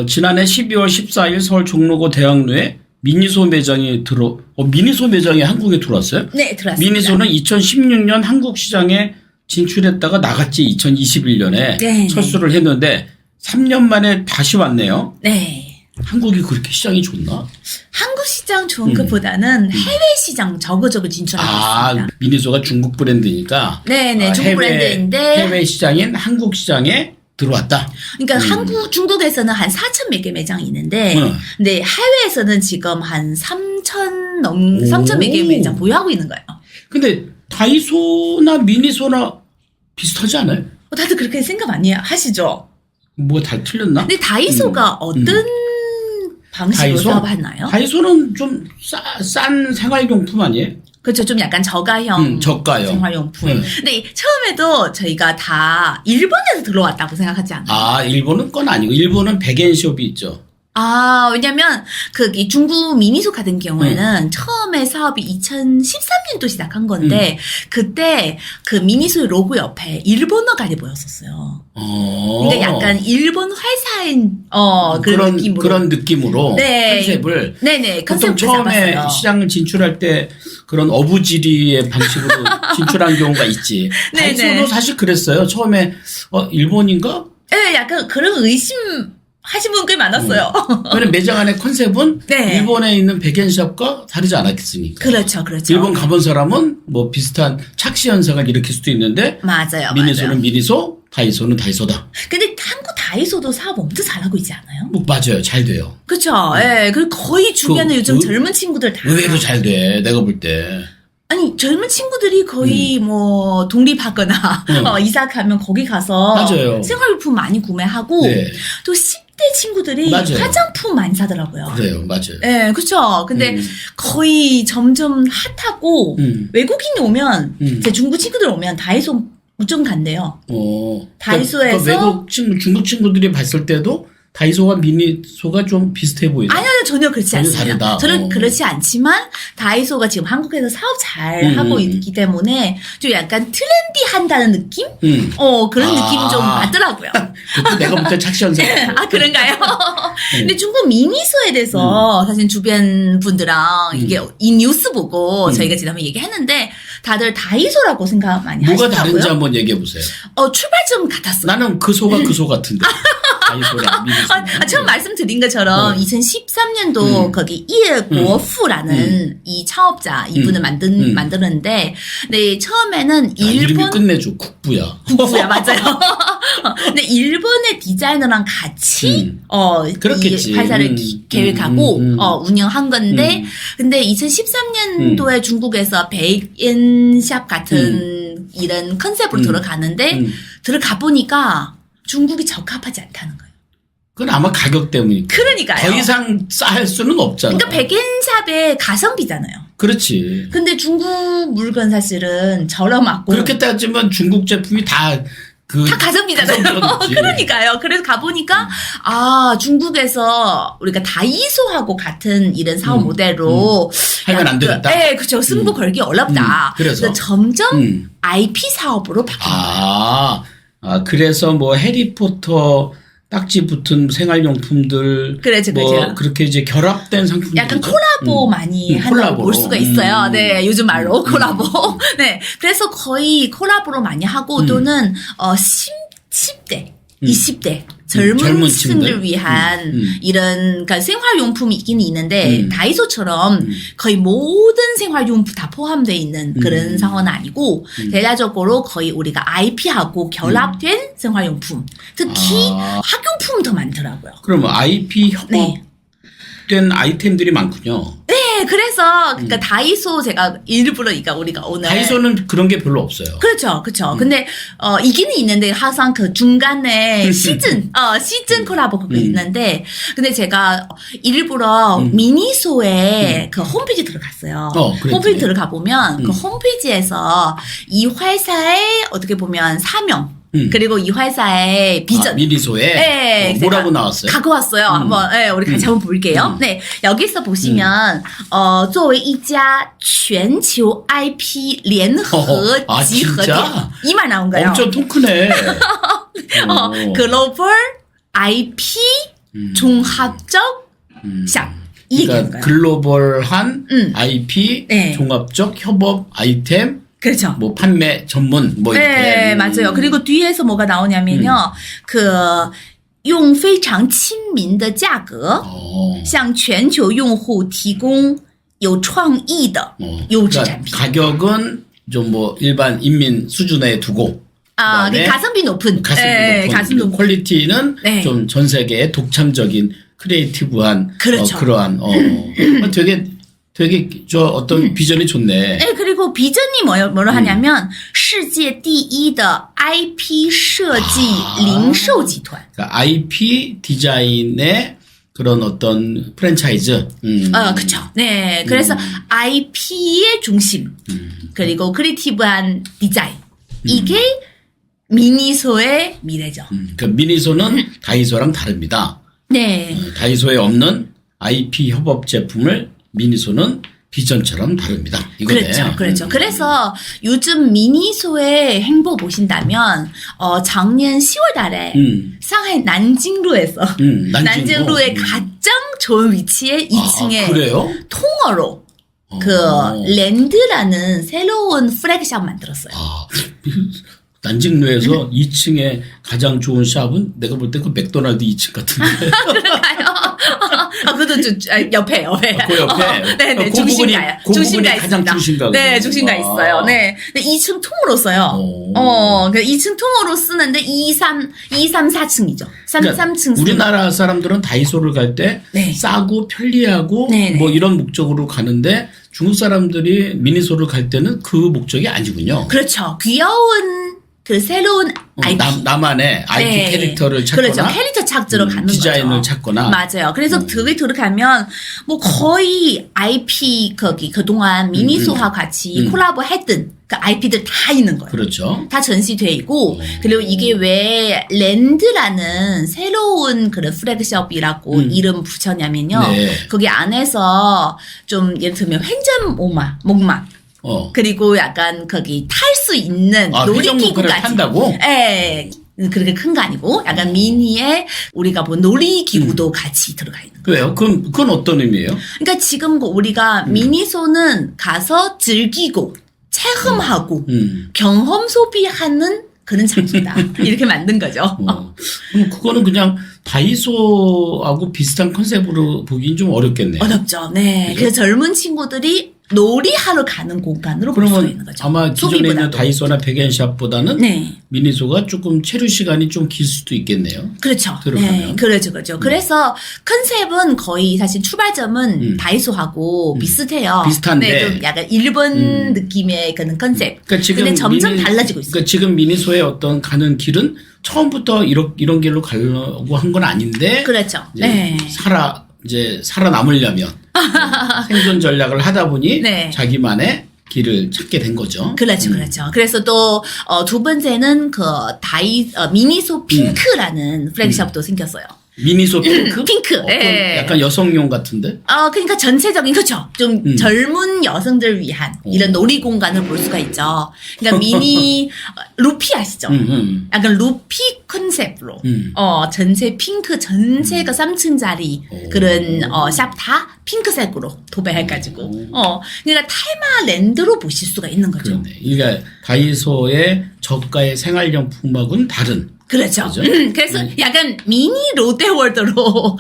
지난해 12월 14일 서울 종로구 대학로에 미니소 매장이 미니소 매장이 한국에 들어왔어요? 네, 들어왔습니다. 미니소는 2016년 한국 시장에 진출했다가 나갔지 2021년에 네, 철수를 했는데 3년 만에 다시 왔네요. 네. 한국이 그렇게 시장이 좋나? 한국 시장 좋은 것보다는 해외 시장 적어적어 진출하고 있습니다. 미니소가 중국 브랜드니까. 네네, 중국 브랜드인데. 해외 시장인 한국 시장에 들어왔다. 그러니까 중국에서는 한 4천 몇 개 매장이 있는데, 근데 해외에서는 지금 한 3천 몇 개 매장 보유하고 있는 거예요. 근데 다이소나 미니소나 비슷하지 않아요? 다들 그렇게 생각 많이 하시죠? 뭐 다 틀렸나? 근데 다이소가 어떤 방식으로 사업하나요? 다이소는 좀 싼 생활용품 아니에요? 그렇죠. 좀 약간 저가형 생활용품. 근데 처음에도 저희가 다 일본에서 들어왔다고 생각하지 않아요? 일본은 건 아니고 일본은 백엔숍이 있죠. 왜냐면 이 중국 미니소 같은 경우에는 처음에 사업이 2013년도 시작한 건데 그때 그 미니소 로고 옆에 일본어가 보였었어요. 그러니까 약간 일본 회사인 그런 느낌으로 네. 컨셉을 네네 컨셉을 처음에 잡았어요. 시장을 진출할 때 그런 어부지리의 방식으로 진출한 경우가 있지. 다이소도 사실 그랬어요. 처음에 일본인가? 네, 약간 그런 의심. 하신 분 꽤 많았어요. 왜냐면 매장 안에 컨셉은 네. 일본에 있는 백엔샵과 다르지 않았겠습니까? 그렇죠. 일본 가본 사람은 뭐 비슷한 착시 현상을 일으킬 수도 있는데 맞아요. 미니소는 미니소, 다이소는 다이소다. 근데 한국 다이소도 사업 엄청 잘하고 있지 않아요? 맞아요. 잘 돼요. 그렇죠. 예. 그리고 거의 주변에 요즘 젊은 친구들 다 의외로 잘 돼. 내가 볼 때. 아니 젊은 친구들이 거의 뭐 독립하거나 이사 가면 거기 가서 맞아요. 생활용품 많이 구매하고 또 10대 친구들이 맞아요. 화장품 많이 사더라고요. 그래요, 맞아요. 네, 그렇죠. 근데 거의 점점 핫하고 외국인이 오면 제 중국 친구들 오면 다이소 무조건 간대요. 다이소에서 그러니까 중국 친구들이 봤을 때도 다이소와 미니소가 좀 비슷해 보이죠? 아니요, 전혀 그렇지 않습니다. 다르다. 저는 그렇지 않지만 다이소가 지금 한국에서 사업 잘 하고 있기 때문에 좀 약간 트렌디한다는 느낌? 그런 느낌이 좀 받더라고요. 그것도 내가 볼 때 착시 현상. 그런가요? 근데 중국 미니소에 대해서 사실 주변 분들랑 이게 이 뉴스 보고 저희가 지난번에 얘기했는데 다들 다이소라고 생각 많이 뭐가 하시더라고요. 다른지 한번 얘기해 보세요. 출발점 같았어요. 나는 그 소가 그 소 같은데. 다이소랑 미니소. 처음 말씀드린 것처럼 2013년도 거기 이에고프라는 이 창업자 이분을 만드는데 네, 처음에는 이름이 끝내줘. 국부야. 국부야 맞아요. 근데 일본의 디자이너랑 같이 이 회사를 계획하고 운영한 건데 근데 2013년도에 중국에서 백엔샵 같은 이런 컨셉으로 들어가는데 들어가 보니까 중국이 적합하지 않다는 거예요. 그건 아마 가격 때문이니까. 그러니까요. 더 이상 쌀 수는 없잖아. 그러니까 백엔샵의 가성비잖아요. 그렇지. 근데 중국 물건 사실은 저렴하고. 그렇게 따지면 중국 제품이 다 가성비잖아요. 그러니까요. 그래서 가보니까, 중국에서 우리가 다이소하고 같은 이런 사업 모델로. 하면 안 되겠다. 네, 그렇죠. 승부 걸기 어렵다. 그래서 점점 IP 사업으로 바뀌는 거예요. 그래서 뭐 해리포터 딱지 붙은 생활용품들. 그렇죠. 그렇게 이제 결합된 상품들. 약간 콜라보 많이 한다고 볼 수가 있어요. 네, 요즘 말로 콜라보. 네. 그래서 거의 콜라보로 많이 하고 또는, 10대, 20대. 젊은 층들 위한 이런 그러니까 생활용품이 있긴 있는데 다이소처럼 거의 모든 생활용품 다 포함되어 있는 그런 상황은 아니고 대략적으로 거의 우리가 IP하고 결합된 생활용품 특히 학용품이 더 많더라고요. 그러면 IP 협업된 아이템들이 많군요. 네, 그래서 그러니까 다이소 제가 일부러 우리가 오늘 다이소는 그런 게 별로 없어요. 그렇죠. 근데 있기는 있는데 항상 그 중간에 시즌 콜라보가 있는데 근데 제가 일부러 미니소에 그 홈페이지 들어갔어요. 홈페이지 들어가 보면 그 홈페이지에서 이 회사의 어떻게 보면 사명 그리고 이 회사의 비전. 미니소에? 네. 뭐라고 나왔어요? 갖고 왔어요. 한번, 우리 같이 한번 볼게요. 네. 여기서 보시면, 作为一家全球IP联合集合店. 이 말 나온 거예요. 엄청 통 크네. Global IP 종합적 샵. 이 그러니까 얘기인가요? 글로벌한 IP 네. 종합적 협업 아이템 그렇죠. 뭐 판매 전문 뭐 이렇게. 네, 맞아요. 그리고 뒤에서 뭐가 나오냐면요. 用非常亲民的价格 向全球用户提供有创意的优质产品. 그러니까 가격은 좀 뭐 일반 인민 수준에 두고 아, 그다음에 가성비 높은. 네, 가성비 높은. 퀄리티는 네. 좀 전 세계의 독창적인 크리에이티브한 그렇죠. 그러한 되게 저 어떤 비전이 좋네. 네, 그리고 비전이 뭐로 하냐면 世界第一的 IP 设计零售集团. 그러니까 IP 디자인의 그런 어떤 프랜차이즈. 그쵸. 네, 그래서 IP의 중심 그리고 크리에이티브한 디자인 이게 미니소의 미래죠. 그러니까 미니소는 다이소랑 다릅니다. 네. 다이소에 없는 IP 협업 제품을 미니소는 비전처럼 다릅니다. 이거네. 그렇죠, 그렇죠. 그래서 요즘 미니소의 행보 보신다면 작년 10월달에 상하이 난징루에서 난징루의 가장 좋은 위치에 2층에 그래요? 통으로 그 랜드라는 새로운 플래그샵 만들었어요. 난징루에서 2층에 가장 좋은 샵은 내가 볼 때 그 맥도날드 2층 같은데. 그런가요? 그것도 옆에. 그 옆에. 네네, 그 중심가요. 부분이 중심가 가장 있습니다. 중심가. 네, 중심가 있어요. 네. 근데 2층 통으로 써요. 그러니까 2층 통으로 쓰는데 2, 3, 4층이죠. 3층. 우리나라 사람들은 다이소를 갈 때 네. 싸고 편리하고 네네. 뭐 이런 목적으로 가는데 중국 사람들이 미니소를 갈 때는 그 목적이 아니군요. 그렇죠. 귀여운 그 새로운 IP. 나만의 IP 네. 캐릭터를 찾거나. 그렇죠. 캐릭터 찾으러 가는 디자인을 거죠. 찾거나. 맞아요. 그래서 거기 들어가면 뭐 거의 IP 그동안 미니소와 같이 콜라보 했던 그 IP들 다 있는 거예요. 그렇죠. 다 전시돼 있고 그리고 이게 왜 랜드라는 새로운 그런 플래그숍이라고 이름 붙였냐면요. 네. 거기 안에서 좀 예를 들면 횡전 목막 그리고 약간 거기 탈 수 있는 놀이기구까지. 탄다고? 예. 그렇게 큰 거 아니고 약간 미니에 우리가 뭐 놀이기구도 같이 들어가 있는 거예요. 왜요? 그건 어떤 의미예요? 그러니까 지금 우리가 미니소는 가서 즐기고 체험하고 경험 소비하는 그런 장소다. 이렇게 만든 거죠. 그럼 그거는 그냥 다이소하고 비슷한 컨셉으로 보기는 좀 어렵겠네요. 어렵죠. 네. 그래서 젊은 친구들이 놀이하러 가는 공간으로 볼 수 있는 그러면 거죠. 아마 기존에 있는 다이소나 백앤샵보다는 네. 미니소가 조금 체류 시간이 좀 길 수도 있겠네요. 그렇죠. 들어가면. 네, 그렇죠. 그래서 컨셉은 거의 사실 출발점은 다이소하고 비슷해요. 비슷한데. 네, 좀 약간 일본 느낌의 그런 컨셉. 그러니까 지금 근데 점점 달라지고 있어요. 그러니까 지금 미니소의 어떤 가는 길은 처음부터 이런 길로 가려고 한 건 아닌데. 그렇죠. 이제 네. 살아남으려면 생존 전략을 하다 보니 네. 자기만의 길을 찾게 된 거죠. 그렇죠. 그래서 또 두 번째는 그 미니소 핑크라는 플래그샵도 생겼어요. 미니소 핑크? 핑크. 예. 약간 여성용 같은데? 그러니까 전체적인, 그렇죠. 좀 젊은 여성들 위한 이런 놀이 공간을 볼 수가 있죠. 그러니까 미니, 루피 아시죠? 약간 루피 컨셉으로, 전체 핑크, 전체가 3층짜리 그런, 샵 다 핑크색으로 도배해가지고, 그러니까 테마 랜드로 보실 수가 있는 거죠. 그러네. 그러니까 다이소의 저가의 생활용품하고는 다른. 그렇죠. 그래서 약간 미니 롯데월드로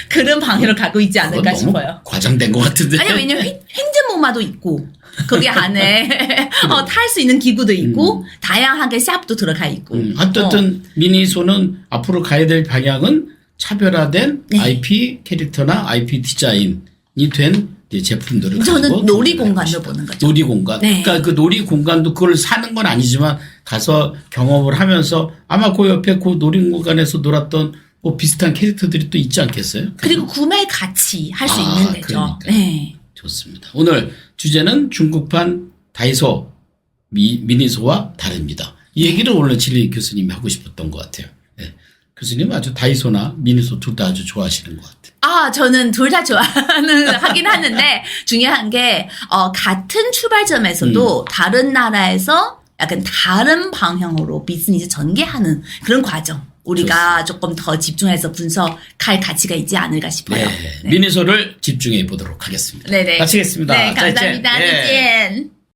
그런 방향으로 가고 있지 않을까 너무 싶어요. 과장된 것 같은데. 아니 왜냐면 횡전목마도 있고 거기 안에 탈 수 있는 기구도 있고 다양하게 샵도 들어가 있고. 어쨌든 미니소는 앞으로 가야 될 방향은 차별화된 네. IP 캐릭터나 IP 디자인이 된 제품들을 저는 가지고 놀이 공간을 보는 거죠. 놀이 공간. 네. 그러니까 그 놀이 공간도 그걸 사는 건 아니지만 가서 경험을 하면서 아마 그 옆에 그 놀이 공간에서 놀았던 뭐 비슷한 캐릭터들이 또 있지 않겠어요? 그리고 구매 가치 할 수 있는 데죠. 그러니까요. 네. 좋습니다. 오늘 주제는 중국판 다이소 미니소와 다릅니다. 이 얘기를 오늘 진리 교수님이 하고 싶었던 것 같아요. 네. 교수님 아주 다이소나 미니소 둘 다 아주 좋아하시는 것 같아요. 저는 둘 다 하긴 하는데 중요한 게 같은 출발점에서도 다른 나라에서 약간 다른 방향으로 비즈니스 전개하는 그런 과정. 우리가 조금 더 집중해서 분석할 가치가 있지 않을까 싶어요. 네. 미니소를 집중해 보도록 하겠습니다. 네네. 마치겠습니다. 네, 감사합니다. 자, 이제, 예. 再见.